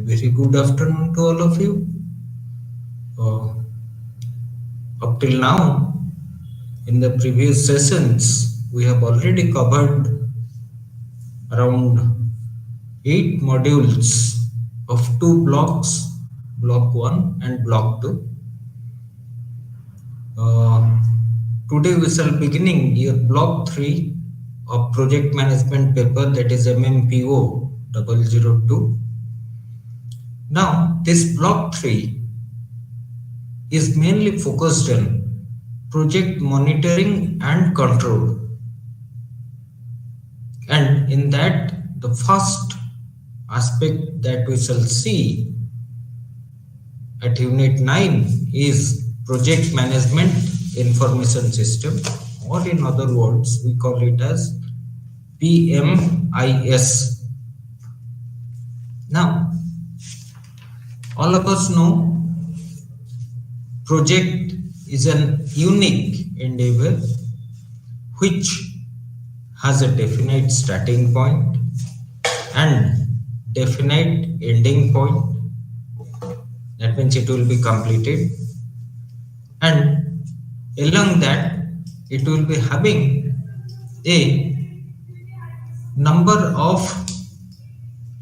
very good afternoon to all of you. Uh, Up till now, in the previous sessions, we have already covered around 8 modules of 2 blocks, block 1 and block 2. Uh, Today we shall beginning your block 3 of project management paper, that is MMPO 002. Now this block 3 is mainly focused on project monitoring and control. And in that, the first aspect that we shall see at Unit 9 is Project Management Information System, or in other words, we call it as PMIS. Now, all of us know project is an unique endeavor which has a definite starting point and definite ending point. That means it will be completed, and along that it will be having a number of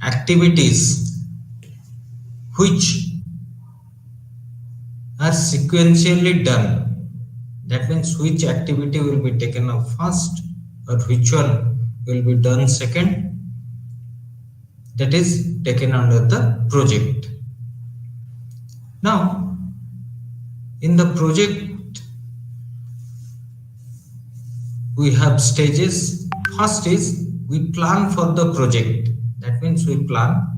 activities which are sequentially done. That means which activity will be taken up first or which one will be done second, that is taken under the project. Now, in the project, we have stages. First is we plan for the project. That means we plan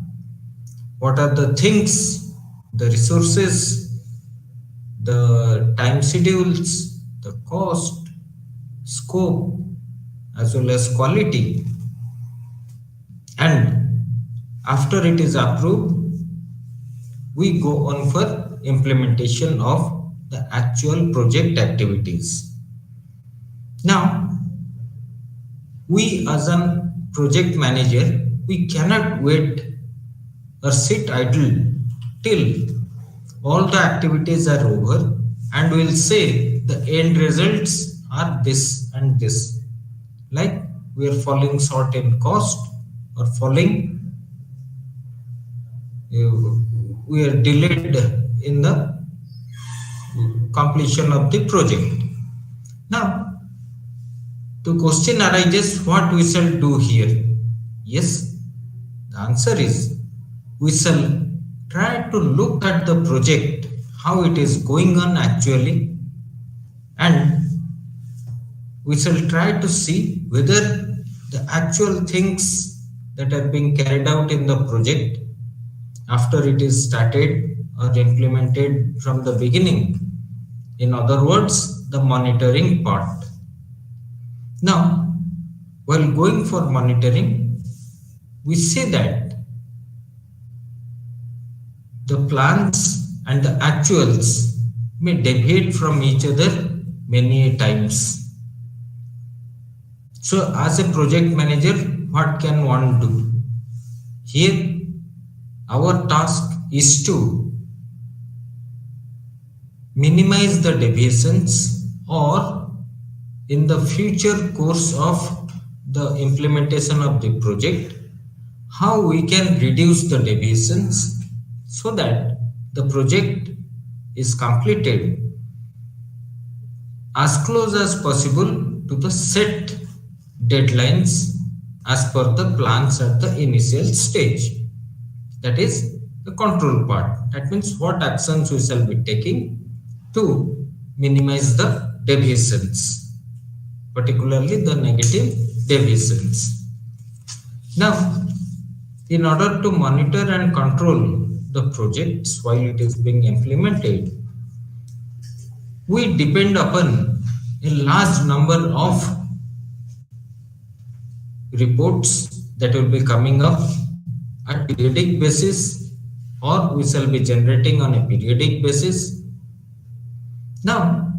what are the things, the resources, the time schedules, the cost, scope, as well as quality. And after it is approved, we go on for implementation of the actual project activities. Now, we as a project manager, we cannot wait or sit idle till all the activities are over and we'll say the end results are this and this. Like we are falling short in cost or we are delayed in the completion of the project. Now, the question arises, what we shall do here? Yes, the answer is we shall try to look at the project, how it is going on actually, and we shall try to see whether the actual things that are being carried out in the project after it is started or implemented from the beginning. In other words, the monitoring part. Now, while going for monitoring, we say that the plans and the actuals may deviate from each other many times. So, as a project manager, what can one do? Here, our task is to minimize the deviations, or in the future course of the implementation of the project, how we can reduce the deviations so that the project is completed as close as possible to the set deadlines as per the plans at the initial stage. That is the control part. That means what actions we shall be taking to minimize the deviations, particularly the negative deviations. Now, in order to monitor and control the projects while it is being implemented, we depend upon a large number of reports that will be coming up at periodic basis, or we shall be generating on a periodic basis. Now,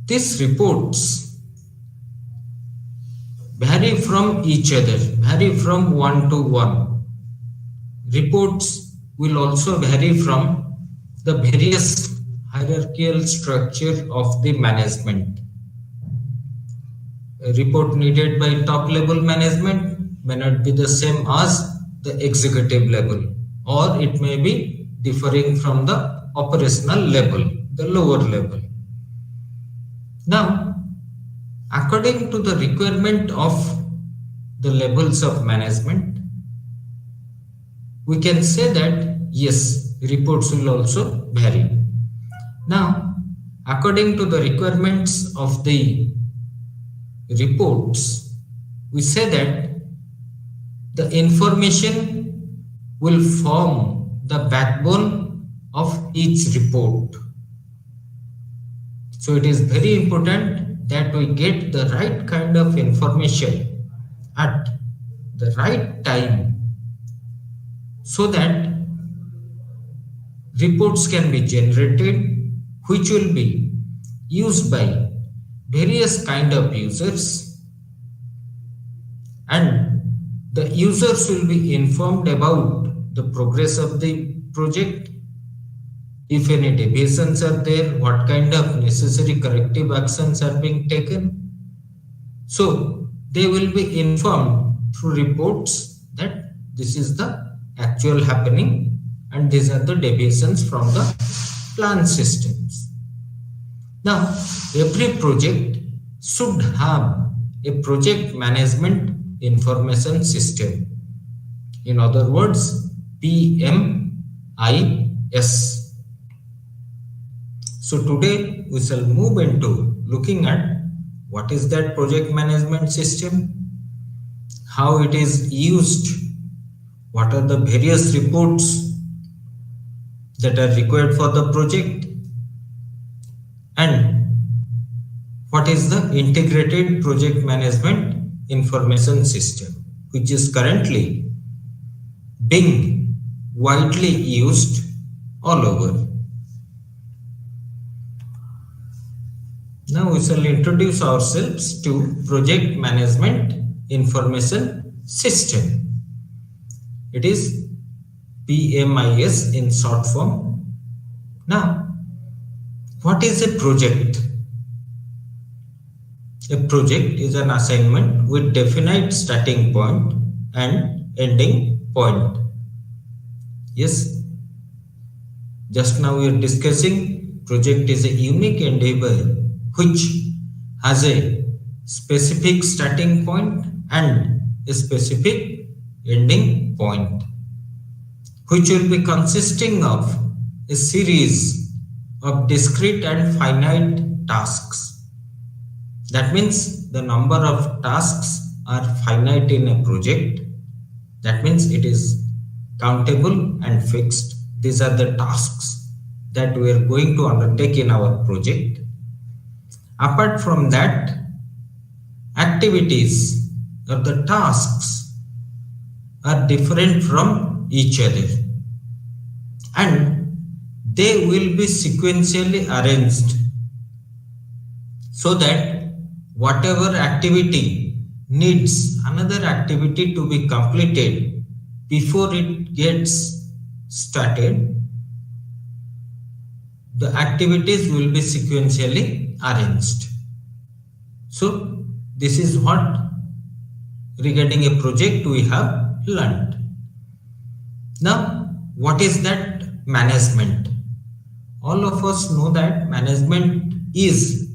these reports vary from each other, vary from one to one. Reports will also vary from the various hierarchical structure of the management. A report needed by top level management may not be the same as the executive level, or it may be differing from the operational level, the lower level. Now, according to the requirement of the levels of management, we can say that yes, reports will also vary. Now, according to the requirements of the reports, we say that the information will form the backbone of each report. So it is very important that we get the right kind of information at the right time so that reports can be generated which will be used by various kind of users, and the users will be informed about the progress of the project. If any deviations are there, what kind of necessary corrective actions are being taken. So they will be informed through reports that this is the actual happening and these are the deviations from the plan systems. Now, every project should have a project management information system. In other words, PMIS. So today we shall move into looking at what is that project management system, how it is used, what are the various reports that are required for the project, and what is the integrated project management information system, which is currently being widely used all over. Now we shall introduce ourselves to project management information system. It is PMIS in short form. Now, what is a project? A project is an assignment with definite starting point and ending point. Yes, just now we are discussing project is a unique endeavor which has a specific starting point and a specific ending point, which will be consisting of a series of discrete and finite tasks. That means the number of tasks are finite in a project. That means it is countable and fixed. These are the tasks that we are going to undertake in our project. Apart from that, activities or the tasks are different from each other and they will be sequentially arranged so that whatever activity needs another activity to be completed before it gets started, the activities will be sequentially arranged. So this is what regarding a project we have learned. Now, what is that management? All of us know that management is,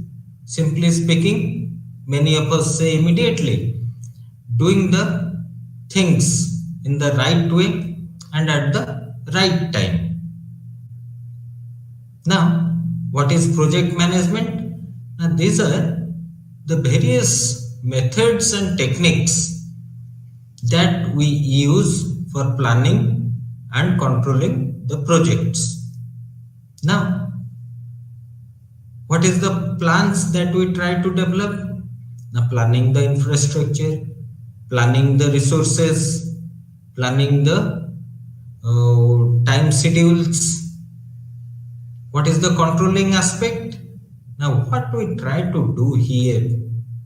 simply speaking, many of us say immediately, doing the things in the right way and at the right time. Now, what is project management? Now, these are the various methods and techniques that we use for planning and controlling the projects. Now, what is the plans that we try to develop? Now, planning the infrastructure, planning the resources, planning the time schedules. What is the controlling aspect? Now, what we try to do here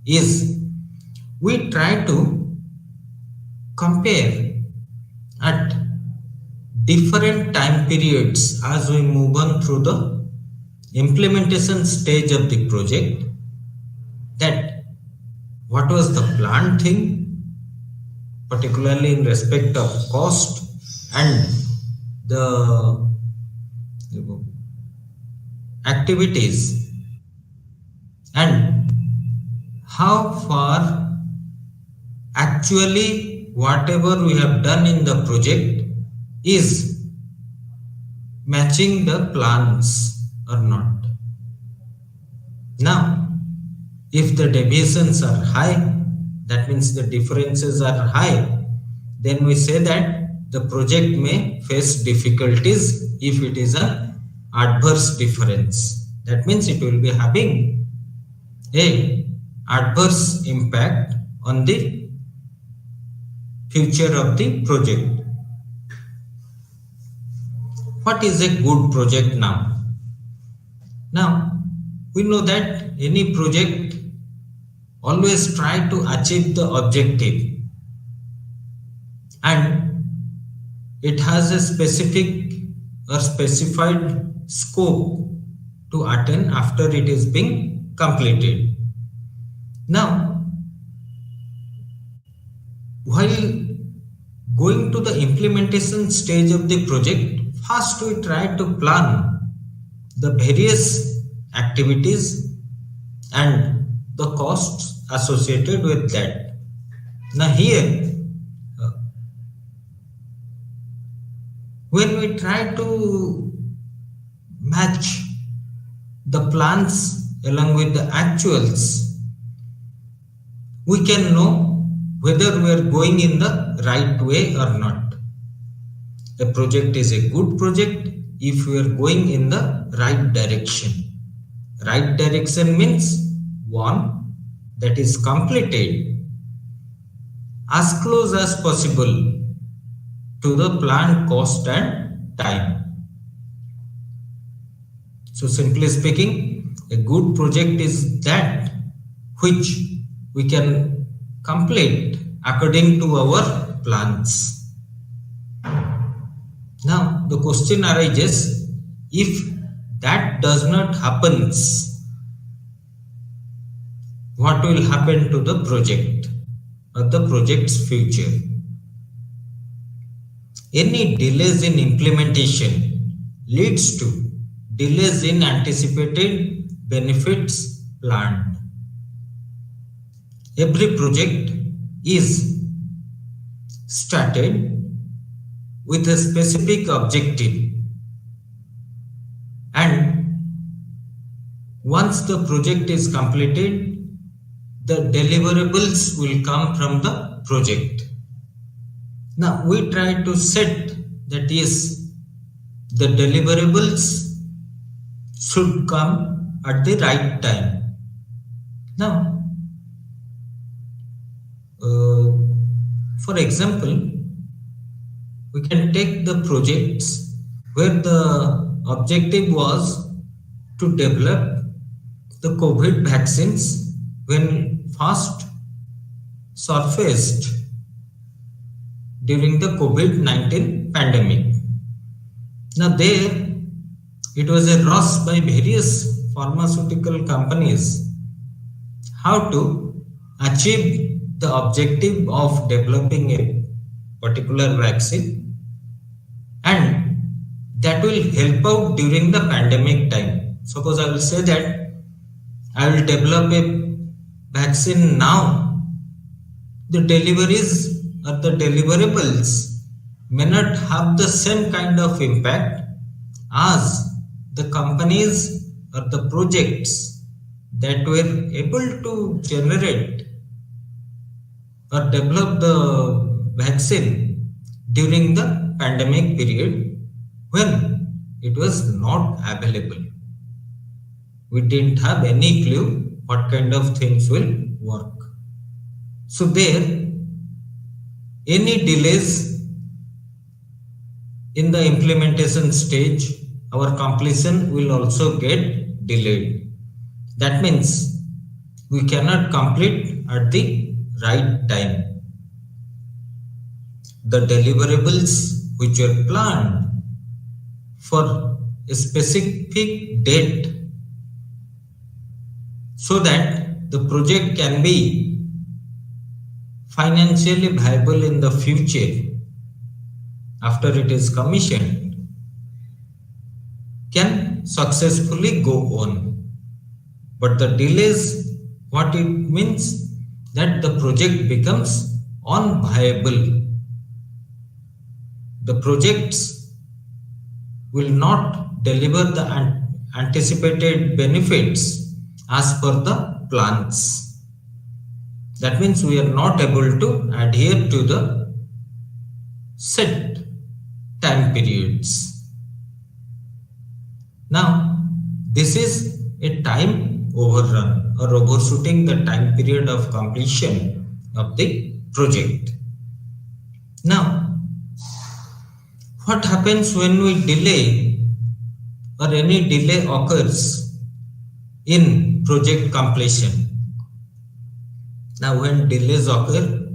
is we try to compare at different time periods as we move on through the implementation stage of the project, that what was the planned thing, particularly in respect of cost and the activities, and how far actually whatever we have done in the project is matching the plans or not. Now, if the deviations are high, that means the differences are high, then we say that the project may face difficulties if it is an adverse difference. That means it will be having a adverse impact on the future of the project. What is a good project now? Now, we know that any project always try to achieve the objective, and it has a specific or specified scope to attain after it is being completed. Now, while going to the implementation stage of the project, first we try to plan the various activities and the costs associated with that. Now here, when we try to match the plans along with the actuals, we can know whether we are going in the right way or not. A project is a good project if we are going in the right direction. Right direction means one that is completed as close as possible to the planned cost and time. So simply speaking, a good project is that which we can complete according to our plans. Now the question arises, if that does not happens, what will happen to the project or the project's future? Any delays in implementation leads to delays in anticipated benefits planned. Every project is started with a specific objective, and once the project is completed, the deliverables will come from the project. Now we try to set that yes, the deliverables should come at the right time. Now, for example, we can take the projects where the objective was to develop the COVID vaccines when first surfaced during the COVID-19 pandemic. Now there, it was a rush by various pharmaceutical companies how to achieve the objective of developing a particular vaccine, and that will help out during the pandemic time. Suppose I will say that I will develop a vaccine now, the deliveries or the deliverables may not have the same kind of impact as the companies or the projects that were able to generate or develop the vaccine during the pandemic period when it was not available. We didn't have any clue what kind of things will work. So there, any delays in the implementation stage, our completion will also get delayed. That means we cannot complete at the right time. The deliverables which were planned for a specific date so that the project can be financially viable in the future after it is commissioned, can successfully go on. But the delays, what it means, that the project becomes unviable. The projects will not deliver the anticipated benefits as per the plans. That means we are not able to adhere to the set time periods. Now, this is a time overrun or overshooting the time period of completion of the project. Now, what happens when we delay or any delay occurs in project completion? Now, when delays occur,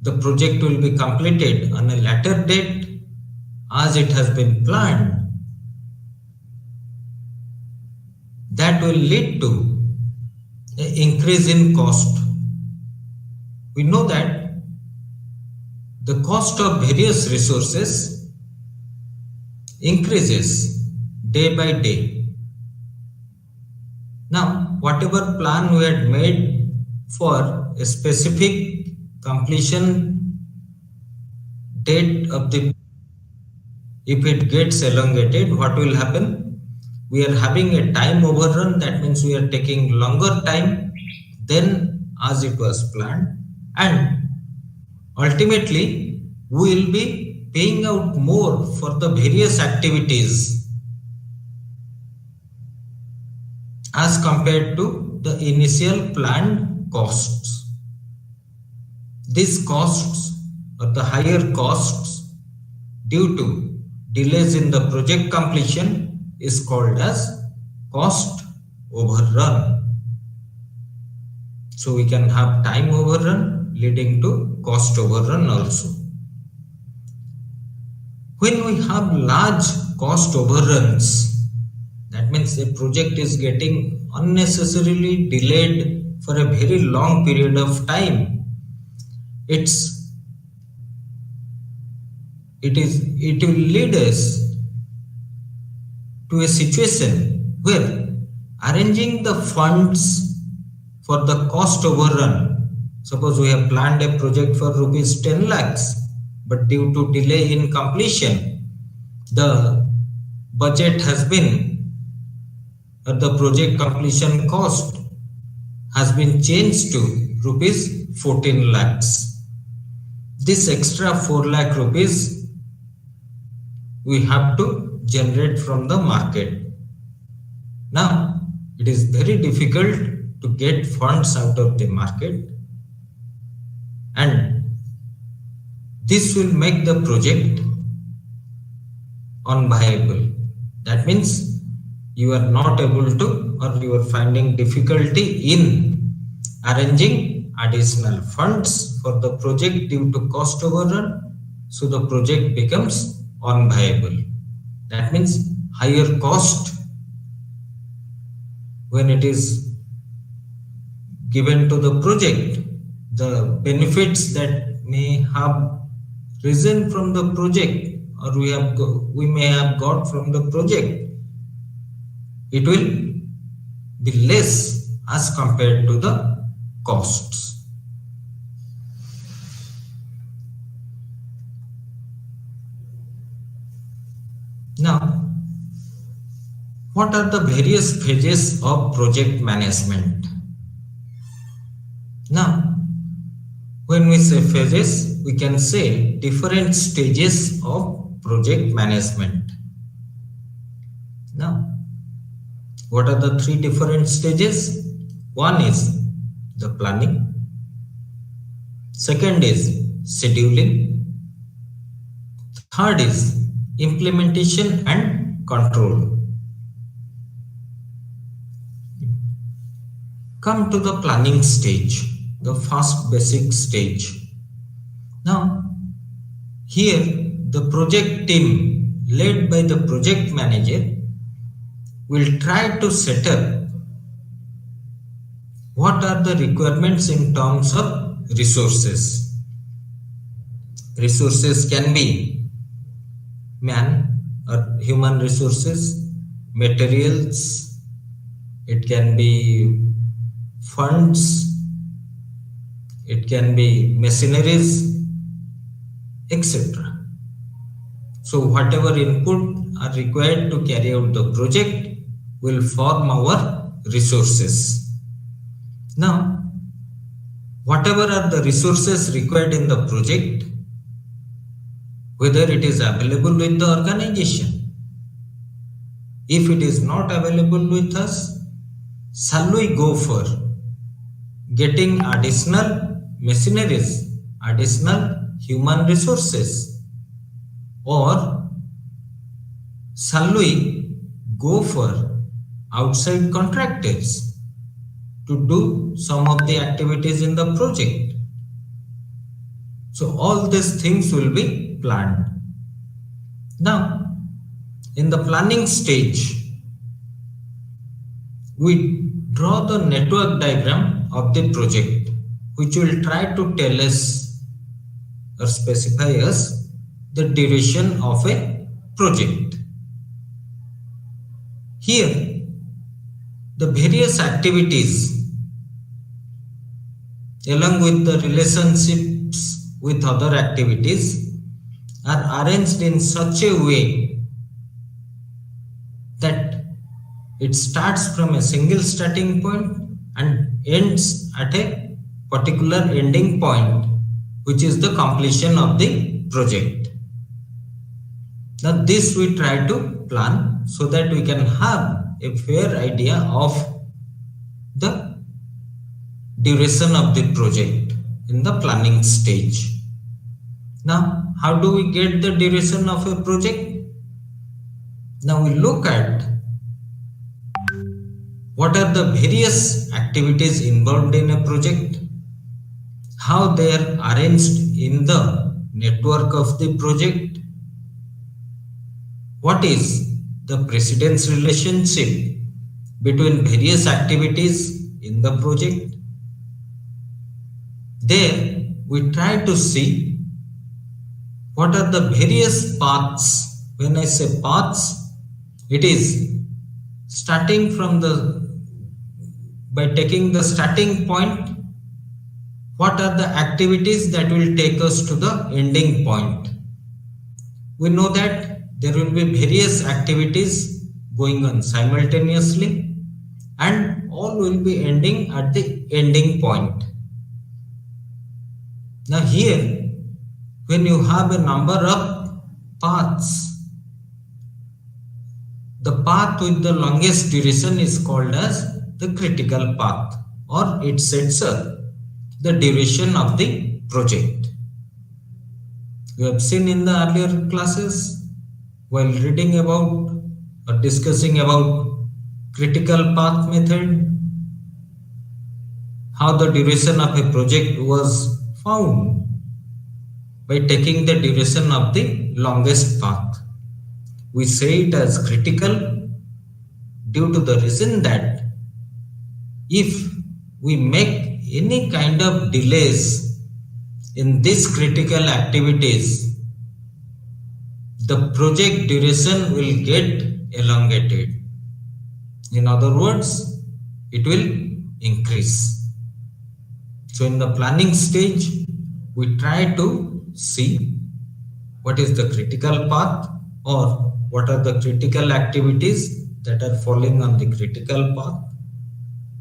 the project will be completed on a later date as it has been planned. That will lead to an increase in cost. We know that the cost of various resources increases day by day. Now, whatever plan we had made for a specific completion date of the, if it gets elongated, what will happen? We are having a time overrun. That means we are taking longer time than as it was planned, and ultimately we will be paying out more for the various activities as compared to the initial planned costs. These costs or the higher costs due to delays in the project completion is called as cost overrun. So we can have time overrun leading to cost overrun also. When we have large cost overruns, that means a project is getting unnecessarily delayed for a very long period of time. It will lead us to a situation where arranging the funds for the cost overrun, suppose we have planned a project for rupees 10 lakhs, but due to delay in completion, the budget has been, or the project completion cost has been changed to rupees 14 lakhs. This extra 4 lakh rupees we have to generate from the market. Now, it is very difficult to get funds out of the market, and this will make the project unviable. That means you are not able to, or you are finding difficulty in arranging additional funds for the project due to cost overrun, so the project becomes unviable. That means higher cost when it is given to the project, the benefits that may have risen from the project, or we may have got from the project, it will be less as compared to the costs. Now, what are the various phases of project management? Now, when we say phases, we can say different stages of project management. Now, what are the three different stages? One is the planning. Second is scheduling. Third is implementation and control. Come to the planning stage, the first basic stage. Now, here the project team led by the project manager will try to set up what are the requirements in terms of resources. Resources can be man or human resources, materials, it can be funds, it can be machineries, etc. So whatever input are required to carry out the project will form our resources. Now, whatever are the resources required in the project, whether it is available with the organization. If it is not available with us, shall we go for getting additional machineries, additional human resources, or shall we go for outside contractors to do some of the activities in the project? So all these things will be planned. Now, in the planning stage, we draw the network diagram of the project, which will try to tell us or specify us the duration of a project. Here, the various activities along with the relationships with other activities are arranged in such a way that it starts from a single starting point and ends at a particular ending point, which is the completion of the project. Now this we try to plan so that we can have a fair idea of the duration of the project in the planning stage. Now, how do we get the duration of a project? Now we look at what are the various activities involved in a project, how they are arranged in the network of the project, what is the precedence relationship between various activities in the project. There we try to see what are the various paths. When I say paths, it is starting from by taking the starting point, what are the activities that will take us to the ending point. We know that there will be various activities going on simultaneously and all will be ending at the ending point. Now here, when you have a number of paths, the path with the longest duration is called as the critical path, or it sets up the duration of the project. You have seen in the earlier classes while reading about or discussing about critical path method, how the duration of a project was found by taking the duration of the longest path. We say it as critical due to the reason that if we make any kind of delays in these critical activities, the project duration will get elongated. In other words, it will increase. So in the planning stage, we try to see what is the critical path or what are the critical activities that are falling on the critical path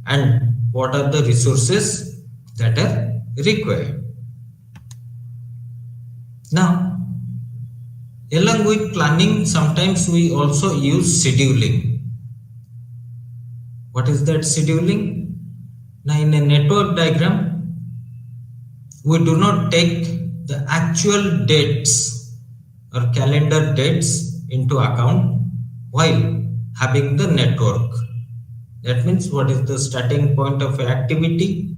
and what are the resources that are required. Now, along with planning, sometimes we also use scheduling. What is that scheduling? Now, in a network diagram, we do not take the actual dates or calendar dates into account while having the network. That means what is the starting point of activity?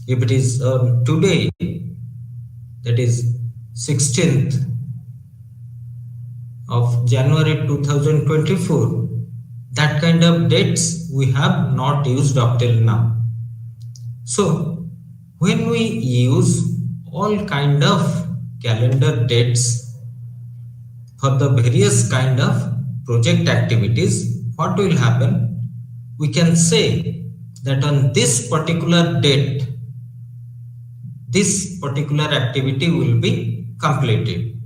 If it is today, that is 16th of January 2024. That kind of dates we have not used up till now. So when we use all kind of calendar dates for the various kind of project activities, what will happen? We can say that on this particular date, this particular activity will be completed,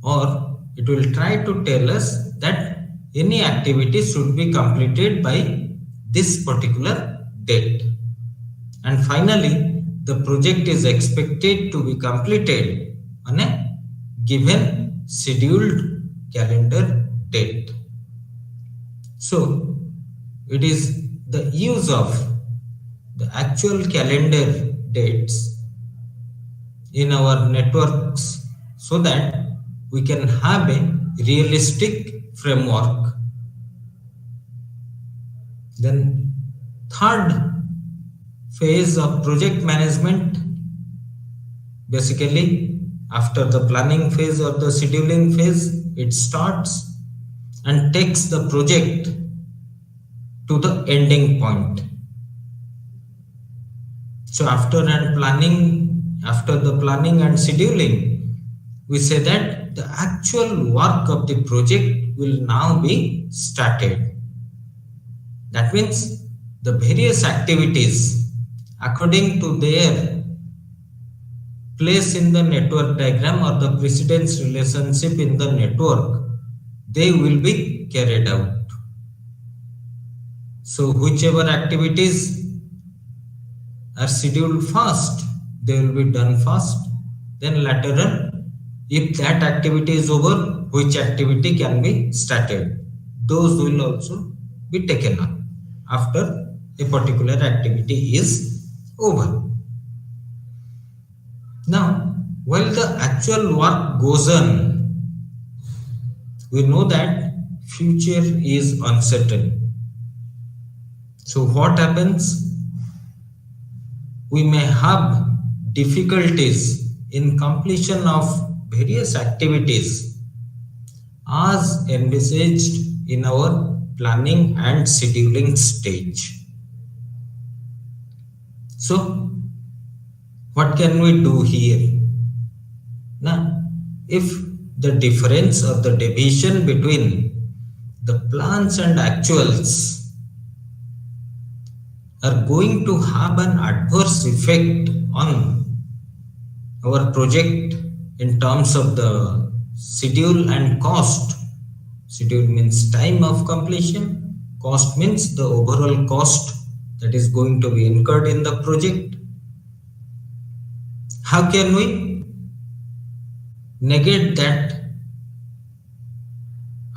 or it will try to tell us that any activity should be completed by this particular date. And finally, the project is expected to be completed on a given scheduled calendar date. So, it is the use of the actual calendar dates in our networks so that we can have a realistic framework. Then, third phase of project management, basically after the planning phase or the scheduling phase, it starts and takes the project to the ending point. So after the planning and scheduling, we say that the actual work of the project will now be started. That means the various activities according to their place in the network diagram or the precedence relationship in the network, they will be carried out. So whichever activities are scheduled first, they will be done first. Then later on, if that activity is over, which activity can be started, those will also be taken up after a particular activity is over. Now, while the actual work goes on, we know that future is uncertain. So what happens? We may have difficulties in completion of various activities as envisaged in our planning and scheduling stage. So, what can we do here? Now, if the difference or the deviation between the plans and actuals are going to have an adverse effect on our project in terms of the schedule and cost. Schedule means time of completion, cost means the overall cost that is going to be incurred in the project. How can we negate that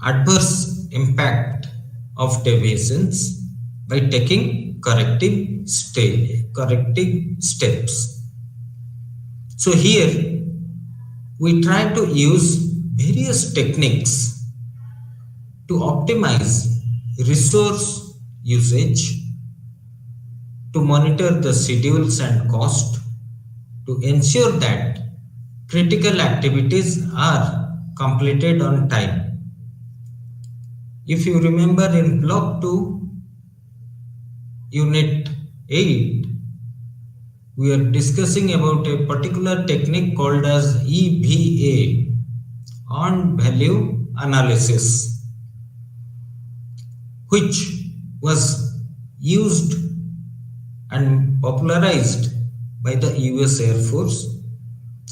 adverse impact of deviations? By taking corrective steps. So here we try to use various techniques to optimize resource usage, to monitor the schedules and cost, to ensure that critical activities are completed on time. If you remember in block 2, unit 8, we are discussing about a particular technique called as EVA, earned value analysis, which was used and popularized by the US Air Force,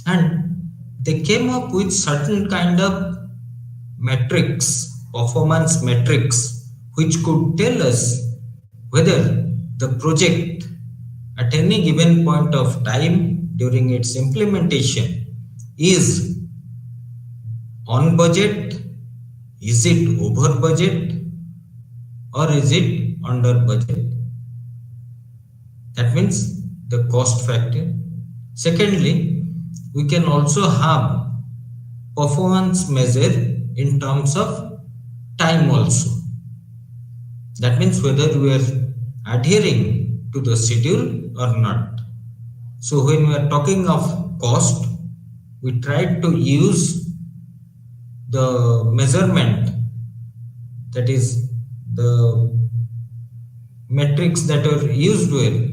and they came up with certain kind of metrics, performance metrics, which could tell us whether the project at any given point of time during its implementation is on budget, is it over budget, or is it under budget. That means the cost factor. Secondly, we can also have performance measure in terms of time also. That means whether we are adhering to the schedule or not. So when we are talking of cost, we try to use the measurement, that is the metrics that were used were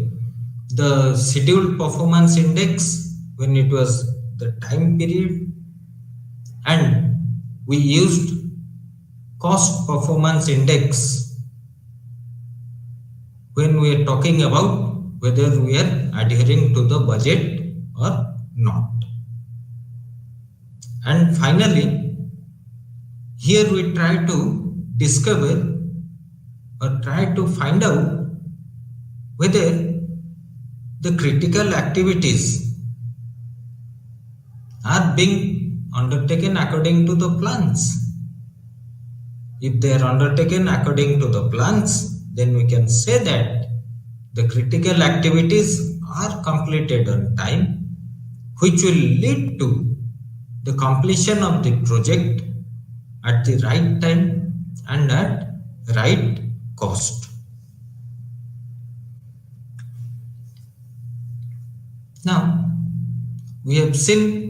the scheduled performance index when it was the time period, and we used cost performance index when we are talking about whether we are adhering to the budget or not. And finally, here we try to discover or try to find out whether the critical activities are being undertaken according to the plans. If they are undertaken according to the plans, then we can say that the critical activities are completed on time, which will lead to the completion of the project at the right time and at right cost. Now, we have seen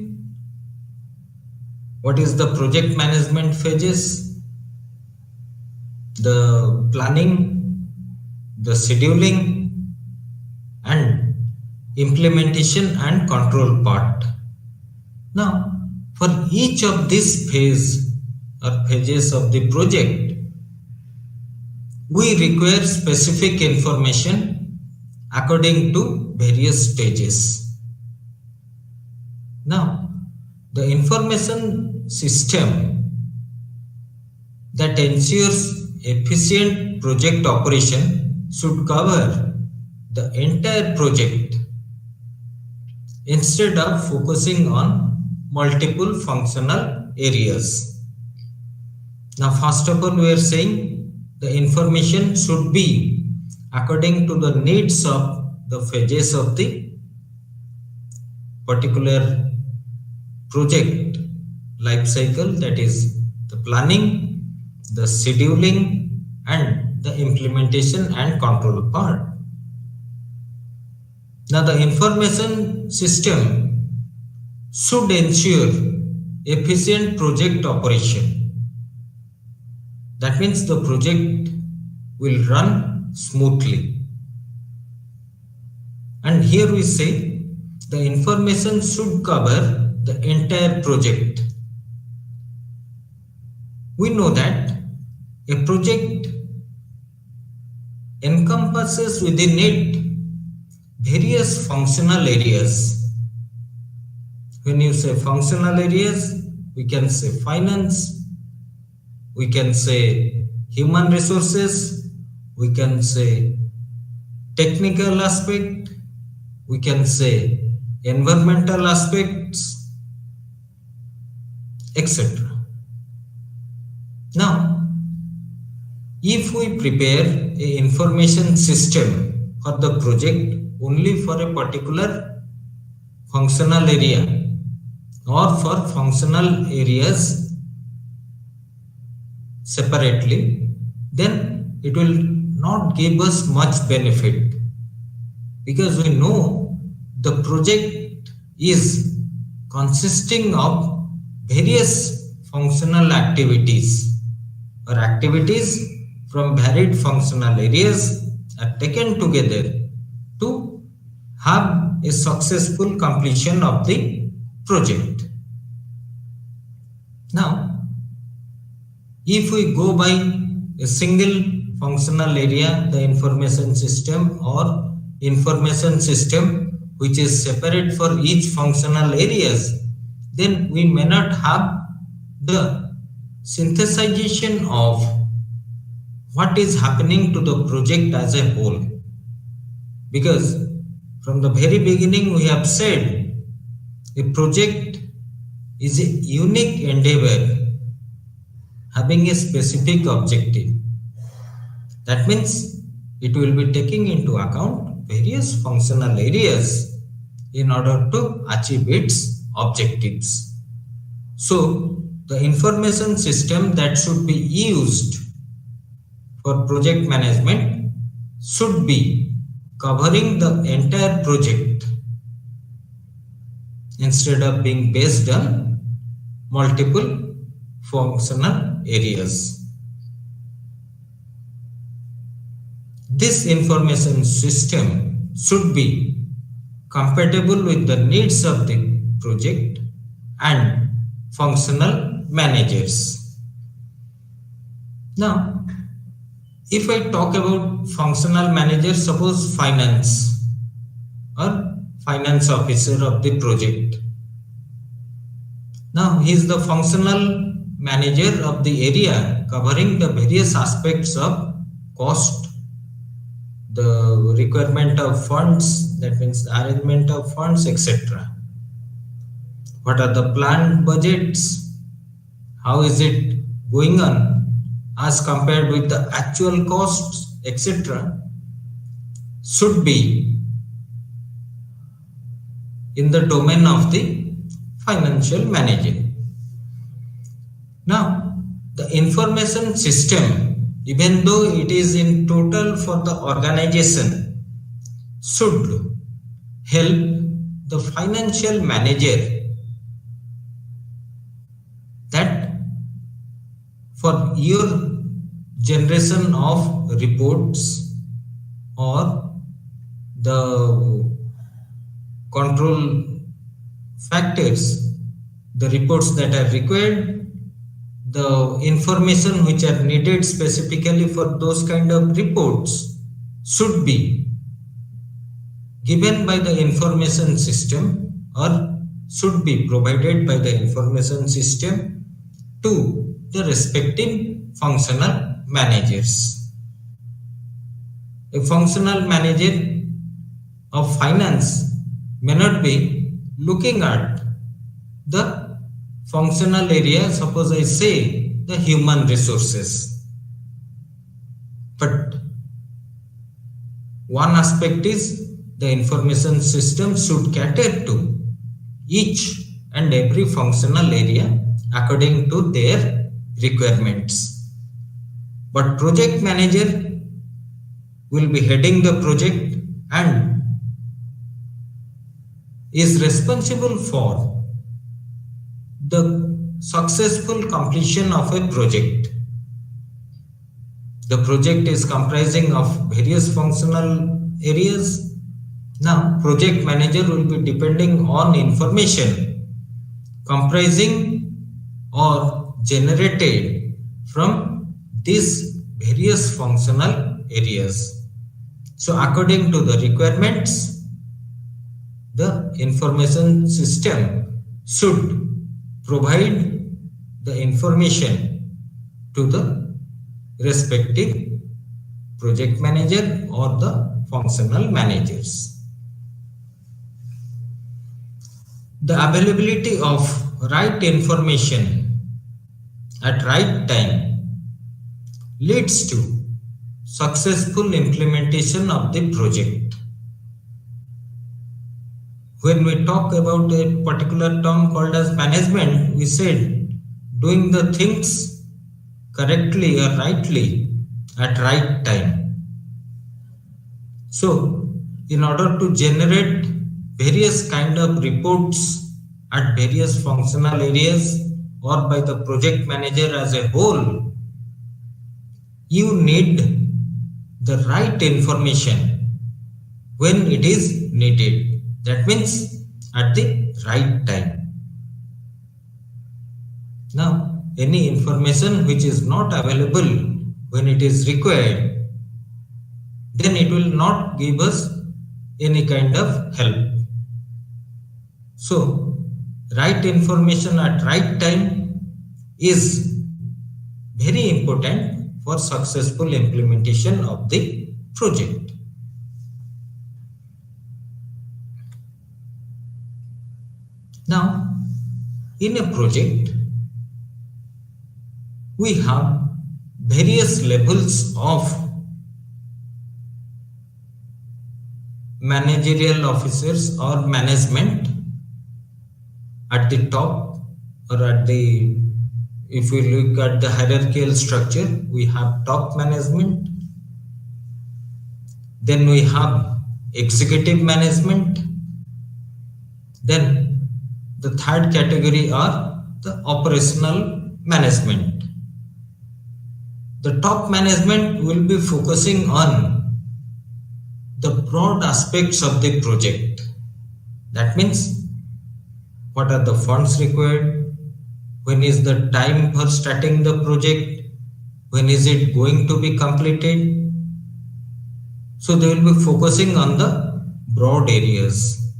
what is the project management phases, the planning, the scheduling, and implementation and control part. Now, for each of these phase or phases of the project, we require specific information according to various stages. Now, the information system that ensures efficient project operation should cover the entire project instead of focusing on multiple functional areas. Now, first of all, we are saying the information should be according to the needs of the phases of the particular project life cycle, that is the planning, the scheduling, and the implementation and control part. Now, the information system should ensure efficient project operation. That means the project will run smoothly. And here we say the information should cover the entire project. We know that a project encompasses within it various functional areas. When you say functional areas, we can say finance, we can say human resources, we can say technical aspect, we can say environmental aspects, etc. Now, if we prepare an information system for the project only for a particular functional area or for functional areas separately, then it will not give us much benefit, because we know the project is consisting of various functional activities or activities from varied functional areas are taken together to have a successful completion of the project. Now, if we go by a single functional area, the information system or information system which is separate for each functional areas, then we may not have the synthesization of what is happening to the project as a whole. Because from the very beginning we have said a project is a unique endeavor having a specific objective. That means it will be taking into account various functional areas in order to achieve its objectives. So, the information system that should be used for project management should be covering the entire project instead of being based on multiple functional areas. This information system should be compatible with the needs of the project and functional managers. Now, if I talk about functional manager, suppose finance or finance officer of the project. Now, he is the functional manager of the area covering the various aspects of cost, the requirement of funds, that means the arrangement of funds, etc. What are the planned budgets? How is it going on as compared with the actual costs, etc. should be in the domain of the financial manager. Now, the information system, even though it is in total for the organization, should help the financial manager that for your generation of reports or the control factors, the reports that are required, the information which are needed specifically for those kind of reports should be given by the information system or should be provided by the information system to the respective functional managers. A functional manager of finance may not be looking at the functional area, suppose I say the human resources. But one aspect is the information system should cater to each and every functional area according to their requirements. But project manager will be heading the project and is responsible for the successful completion of a project. The project is comprising of various functional areas. Now, project manager will be depending on information comprising or generated from these various functional areas. So, according to the requirements, the information system should provide the information to the respective project manager or the functional managers. The availability of right information at right time leads to successful implementation of the project. When we talk about a particular term called as management, we said doing the things correctly or rightly at right time. So, in order to generate various kind of reports at various functional areas or by the project manager as a whole, you need the right information when it is needed. That means at the right time. Now, any information which is not available when it is required, then it will not give us any kind of help. So, right information at right time is very important for successful implementation of the project. Now, in a project, we have various levels of managerial officers or management at the top or at the, if we look at the hierarchical structure, we have top management, then we have executive management, then the third category are the operational management. The top management will be focusing on the broad aspects of the project. That means what are the funds required, when is the time for starting the project, when is it going to be completed. So they will be focusing on the broad areas.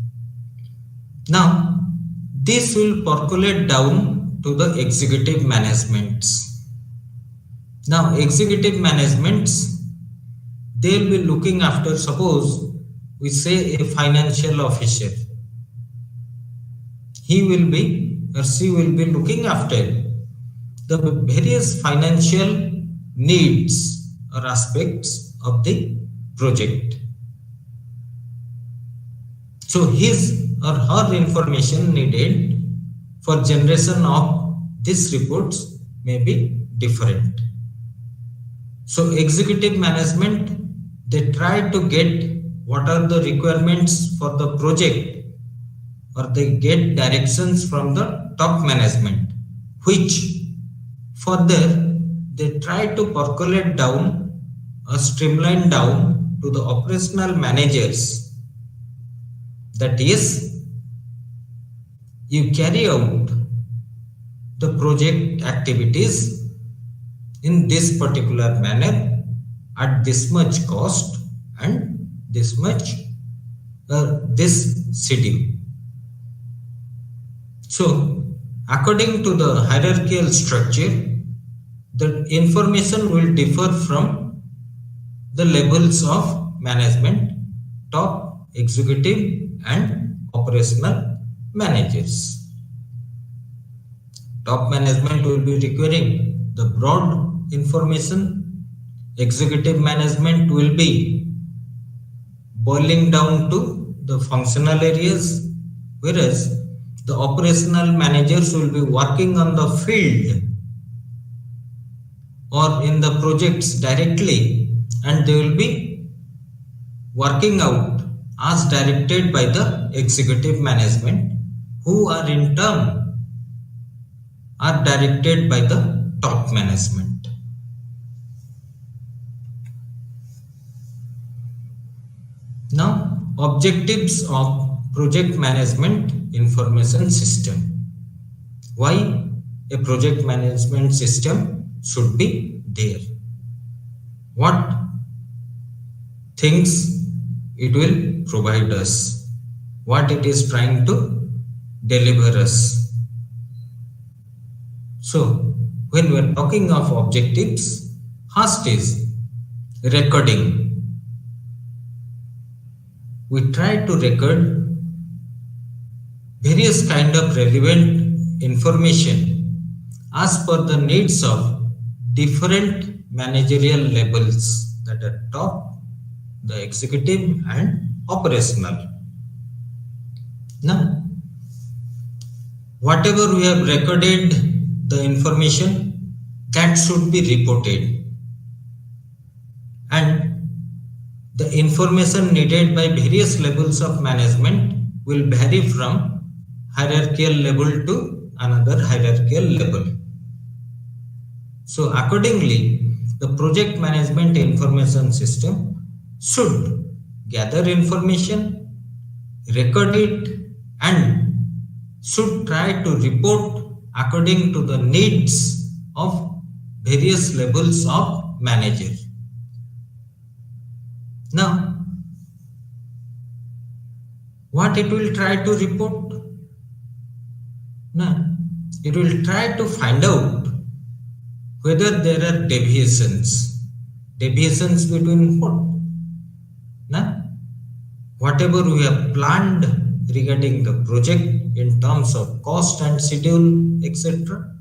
Now, this will percolate down to the executive managements. Now, executive managements, they will be looking after, suppose we say a financial officer. He will be or she will be looking after the various financial needs or aspects of the project. So his or her information needed for generation of these reports may be different. So executive management, they try to get what are the requirements for the project, or they get directions from the top management, which further they try to percolate down or streamline down to the operational managers. That is, you carry out the project activities in this particular manner at this much cost and this much this schedule. So according to the hierarchical structure, the information will differ from the levels of management, top, executive and operational managers. Top management will be requiring the broad information. Executive management will be boiling down to the functional areas, whereas the operational managers will be working on the field or in the projects directly, and they will be working out as directed by the executive management, who are in turn are directed by the top management. Now, objectives of project management information system. Why a project management system should be there? What things it will provide us? What it is trying to deliver us? So, when we are talking of objectives, first is recording. We try to record various kind of relevant information as per the needs of different managerial levels, that are top, the executive and operational. Now, whatever we have recorded, the information that should be reported, and the information needed by various levels of management will vary from hierarchical level to another hierarchical level. So accordingly, the project management information system should gather information, record it, and should try to report according to the needs of various levels of manager. Now, what it will try to report? Now, it will try to find out whether there are deviations. Deviations between what? Now, whatever we have planned regarding the project in terms of cost and schedule, etc.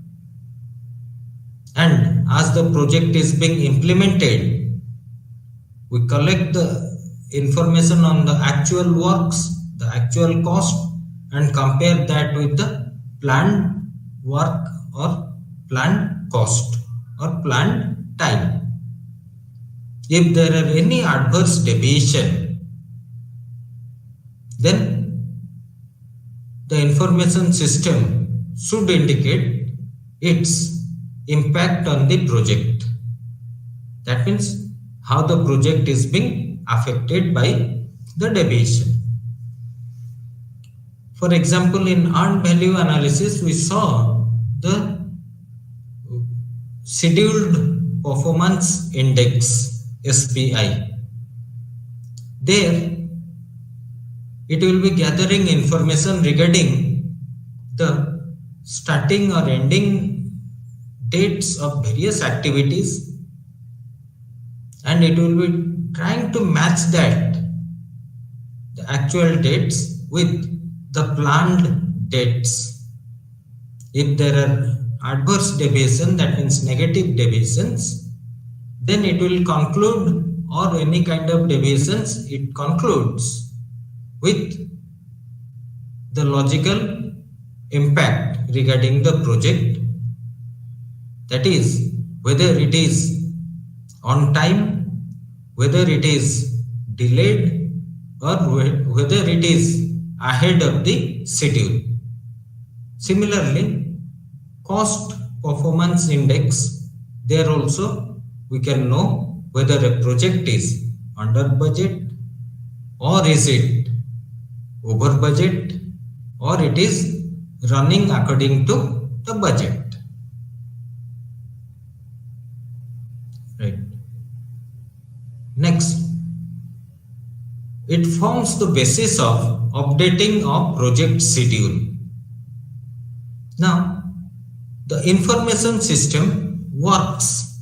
And as the project is being implemented, we collect the information on the actual works, the actual cost, and compare that with the planned work or planned cost or planned time. If there are any adverse deviation, then the information system should indicate its impact on the project. That means how the project is being affected by the deviation. For example, in earned value analysis, we saw the scheduled performance index SPI. There, it will be gathering information regarding the starting or ending dates of various activities, and it will be trying to match that the actual dates with the planned dates. If there are adverse deviation, that means negative deviations, then it will conclude, or any kind of deviations, it concludes with the logical impact regarding the project, that is whether it is on time, whether it is delayed, or whether it is ahead of the schedule. Similarly, cost performance index, there also we can know whether a project is under budget, or is it over budget, or it is running according to the budget. Right. Next, it forms the basis of updating of project schedule. Now, the information system works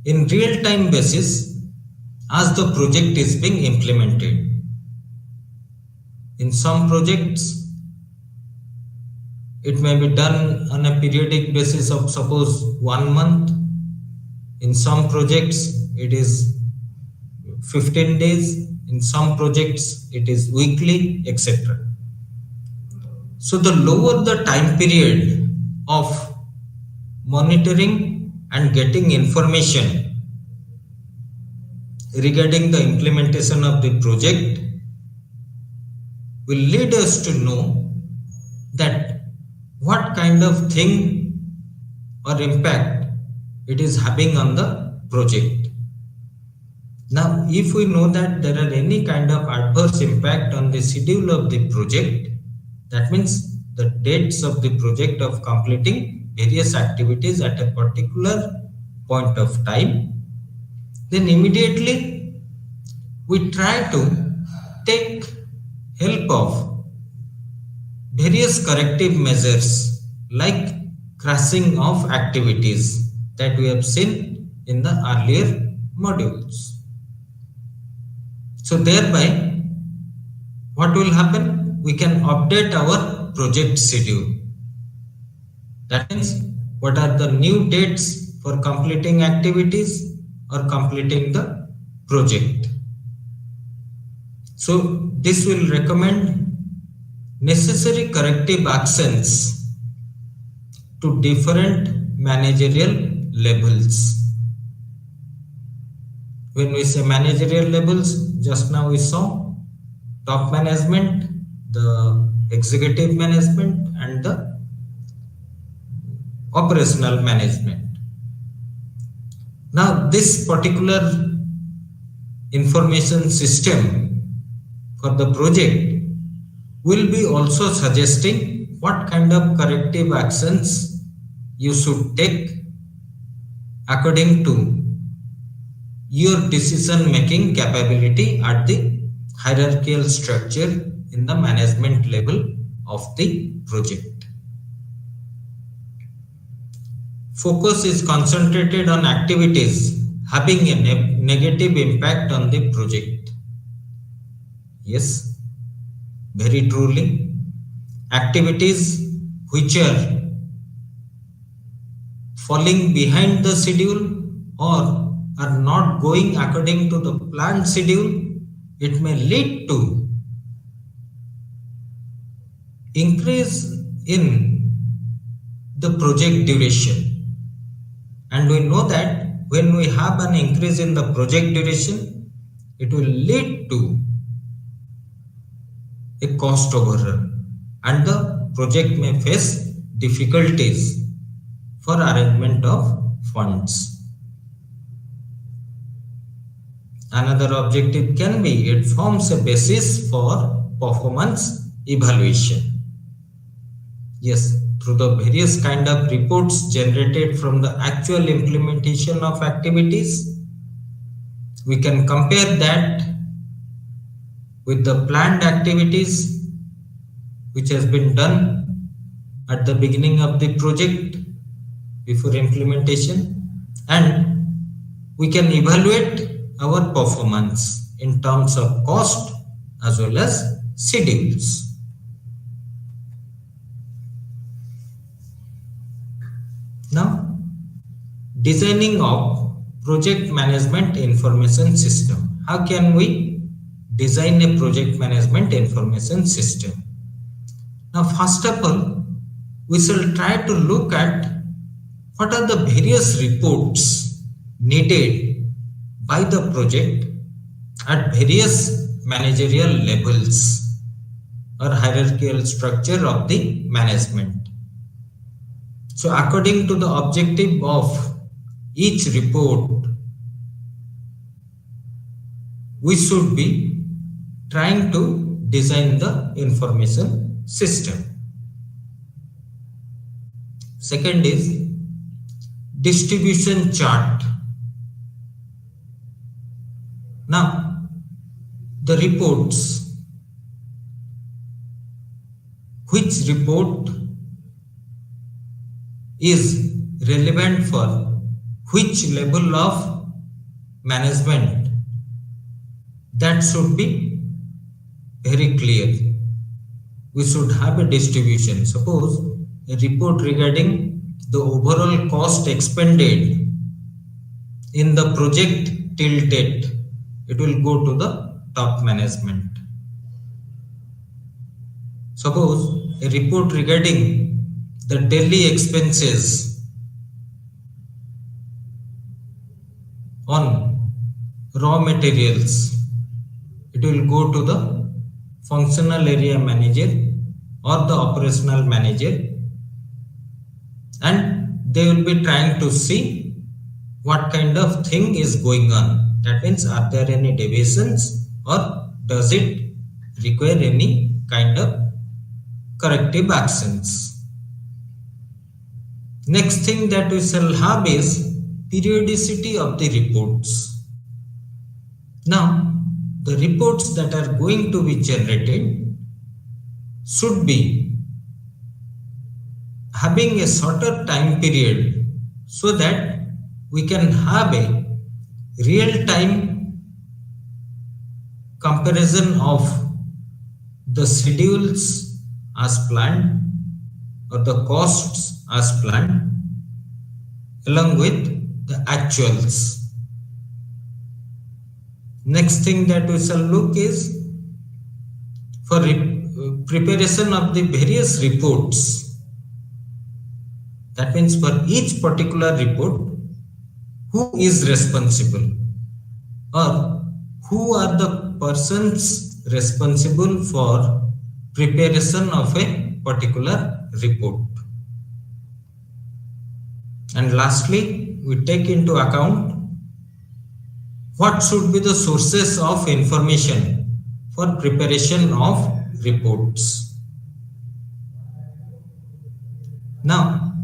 in real-time basis as the project is being implemented. In some projects, it may be done on a periodic basis of suppose 1 month. In some projects, it is 15 days. In some projects, it is weekly, etc. So the lower the time period of monitoring and getting information regarding the implementation of the project will lead us to know that what kind of thing or impact it is having on the project. Now, if we know that there are any kind of adverse impact on the schedule of the project, that means the dates of the project of completing various activities at a particular point of time, then immediately we try to take help of various corrective measures like crashing of activities that we have seen in the earlier modules. So thereby, what will happen? We can update our project schedule. That means, what are the new dates for completing activities or completing the project? So this will recommend necessary corrective actions to different managerial levels. When we say managerial levels, just now we saw top management, the executive management, and the operational management. Now, this particular information system for the project will be also suggesting what kind of corrective actions you should take according to your decision making capability at the hierarchical structure in the management level of the project. Focus is concentrated on activities having a negative impact on the project. Yes, very truly. Activities which are falling behind the schedule or are not going according to the planned schedule, it may lead to increase in the project duration. And we know that when we have an increase in the project duration, it will lead to a cost overrun and the project may face difficulties for arrangement of funds. Another objective can be it forms a basis for performance evaluation. Yes, through the various kind of reports generated from the actual implementation of activities, we can compare that with the planned activities which has been done at the beginning of the project before implementation, and we can evaluate our performance in terms of cost as well as schedules. Now, designing of project management information system. How can we design a project management information system? Now, first of all, we shall try to look at what are the various reports needed by the project at various managerial levels or hierarchical structure of the management. So according to the objective of each report, we should be trying to design the information system. Second is distribution chart. Now, the reports, which report is relevant for which level of management, that should be very clear. We should have a distribution. Suppose a report regarding the overall cost expended in the project till date, it will go to the top management. Suppose a report regarding the daily expenses on raw materials, it will go to the functional area manager or the operational manager, and they will be trying to see what kind of thing is going on. That means, are there any deviations or does it require any kind of corrective actions? Next thing that we shall have is periodicity of the reports. Now, the reports that are going to be generated should be having a shorter time period so that we can have a real-time comparison of the schedules as planned or the costs as planned along with the actuals. Next thing that we shall look is for preparation of the various reports. That means for each particular report, who is responsible or who are the persons responsible for preparation of a particular report. And lastly, we take into account what should be the sources of information for preparation of reports. Now,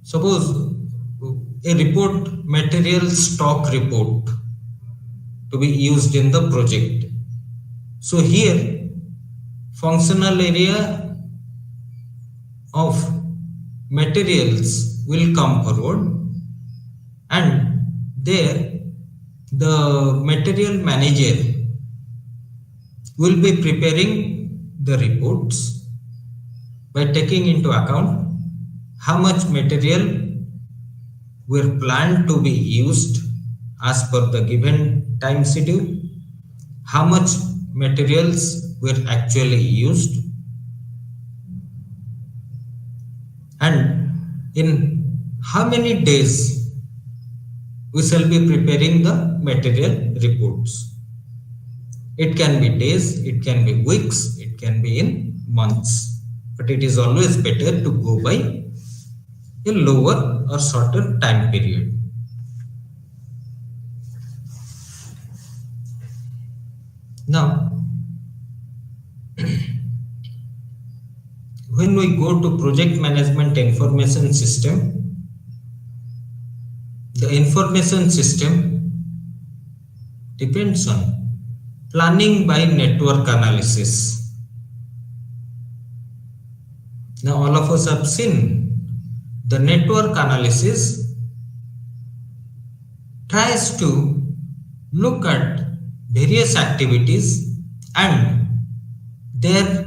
suppose a report material stock report to be used in the project. So here, functional area of materials will come forward, and there the material manager will be preparing the reports by taking into account how much material were planned to be used as per the given time schedule, how much materials were actually used, and in how many days we shall be preparing the material reports. It can be days, it can be weeks, it can be in months, but it is always better to go by a lower or shorter time period. Now, when we go to project management information system, the information system depends on planning by network analysis. Now, all of us have seen the network analysis tries to look at various activities and their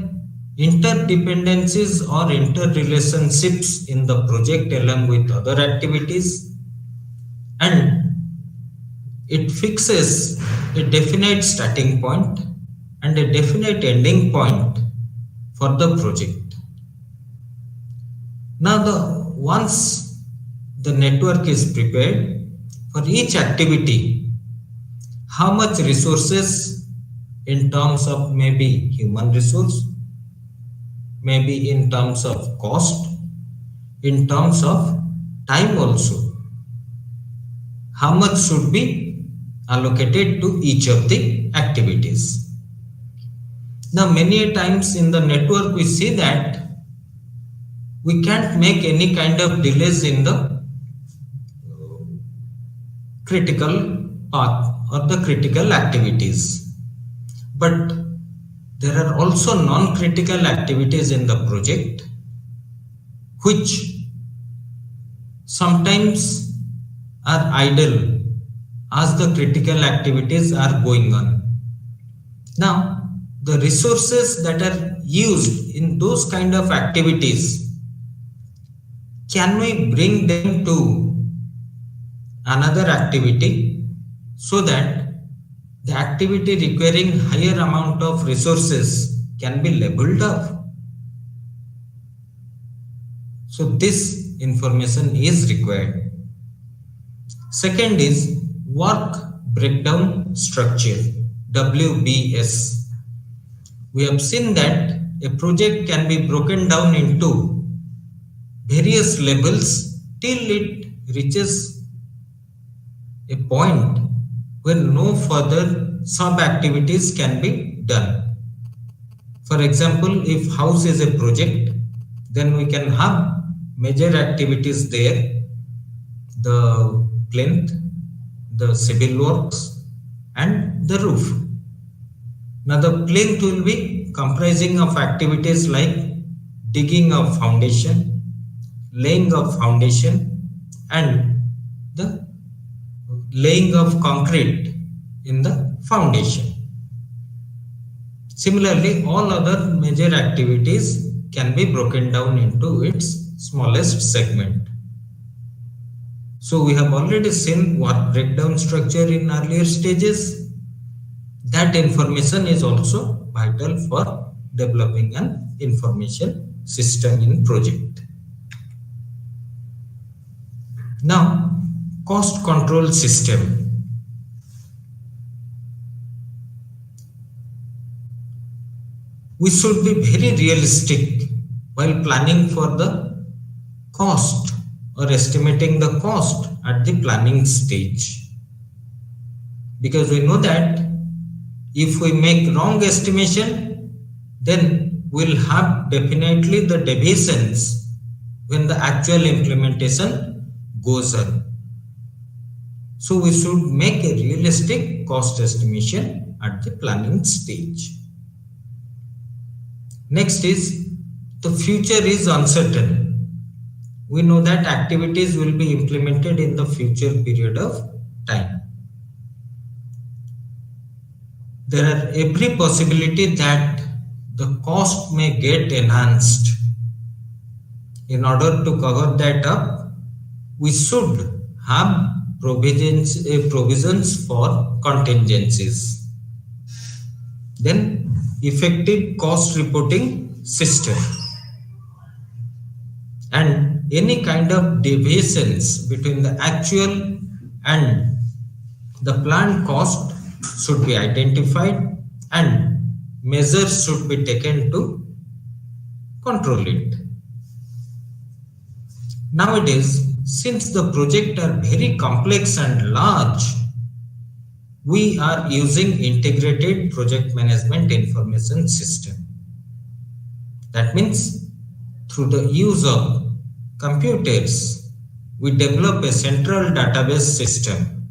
interdependencies or interrelationships in the project along with other activities, and it fixes a definite starting point and a definite ending point for the project. Now, once the network is prepared for each activity, how much resources in terms of maybe human resource, maybe in terms of cost, in terms of time also, how much should be allocated to each of the activities. Now, many a times in the network we see that we can't make any kind of delays in the critical path or the critical activities. But there are also non-critical activities in the project which sometimes are idle as the critical activities are going on. Now, the resources that are used in those kind of activities, can we bring them to another activity so that the activity requiring higher amount of resources can be leveled up? So this information is required. Second is work breakdown structure, WBS. We have seen that a project can be broken down into various levels till it reaches a point where no further sub activities can be done. For example, if house is a project, then we can have major activities there: the plinth, the civil works, and the roof. Now, the plinth will be comprising of activities like digging of foundation, laying of foundation, and the laying of concrete in the foundation. Similarly, all other major activities can be broken down into its smallest segment. So we have already seen work breakdown structure in earlier stages. That information is also vital for developing an information system in project. Now, cost control system. We should be very realistic while planning for the cost or estimating the cost at the planning stage, because we know that if we make wrong estimation, then we'll have definitely the deviations when the actual implementation goes on. So we should make a realistic cost estimation at the planning stage. Next is the future is uncertain. We know that activities will be implemented in the future period of time. There are every possibility that the cost may get enhanced. In order to cover that up, we should have provisions for contingencies. Then, effective cost reporting system. And any kind of deviations between the actual and the planned cost should be identified and measures should be taken to control it. Nowadays, since the projects are very complex and large, we are using integrated project management information system. That means through the use of computers, we develop a central database system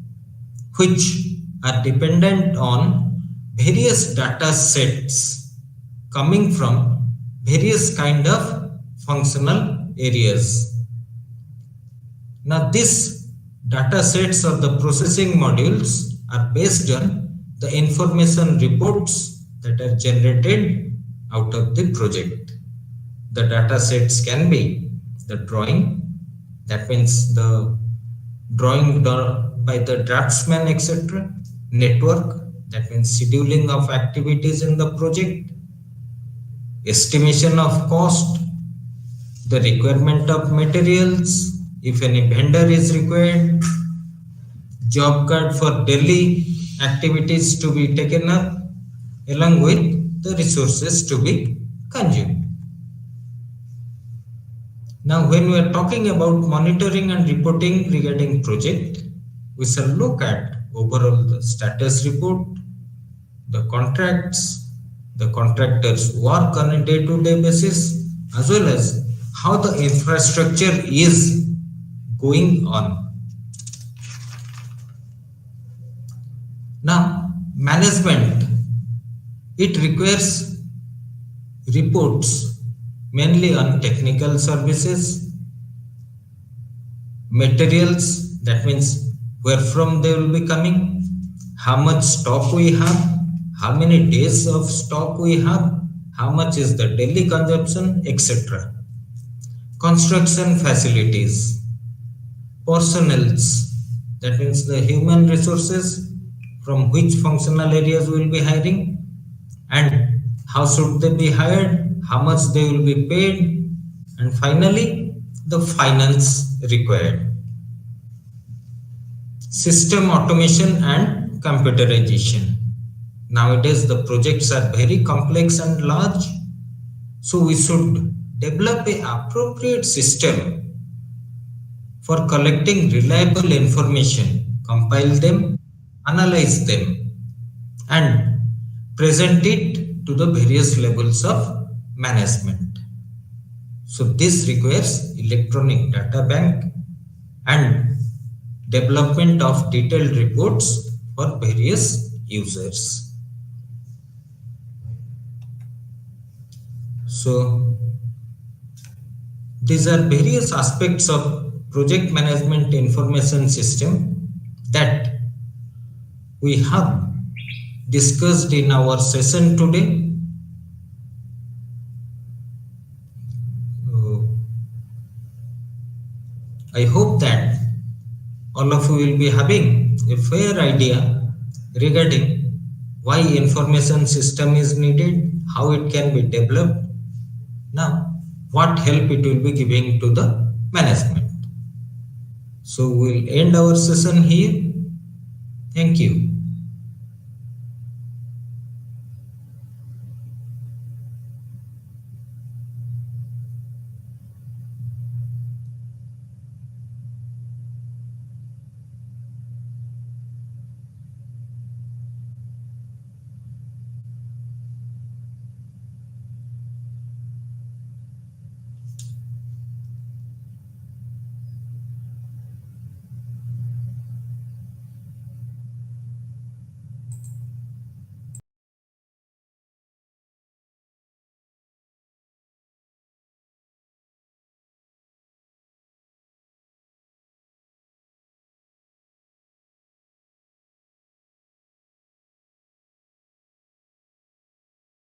which are dependent on various data sets coming from various kind of functional areas. Now this data sets of the processing modules are based on the information reports that are generated out of the project. The data sets can be the drawing, that means the drawing done by the draftsman, etc. Network, that means scheduling of activities in the project, estimation of cost, the requirement of materials, if any vendor is required, job card for daily activities to be taken up, along with the resources to be consumed. Now, when we are talking about monitoring and reporting regarding project, we shall look at overall the status report, the contracts, the contractors work on a day-to-day basis, as well as how the infrastructure is going on. Now, management, it requires reports mainly on technical services, materials, that means where from they will be coming, how much stock we have, how many days of stock we have, how much is the daily consumption, etc. Construction facilities, personnels, that means the human resources from which functional areas we will be hiring and how should they be hired, how much they will be paid, and finally the finance required. System automation and computerization. Nowadays the projects are very complex and large, so we should develop a appropriate system for collecting reliable information, compile them, analyze them, and present it to the various levels of management. So this requires electronic data bank and development of detailed reports for various users. So these are various aspects of project management information system that we have discussed in our session today. I hope that all of you will be having a fair idea regarding why information system is needed, how it can be developed, now what help it will be giving to the management. So we'll end our session here. Thank you.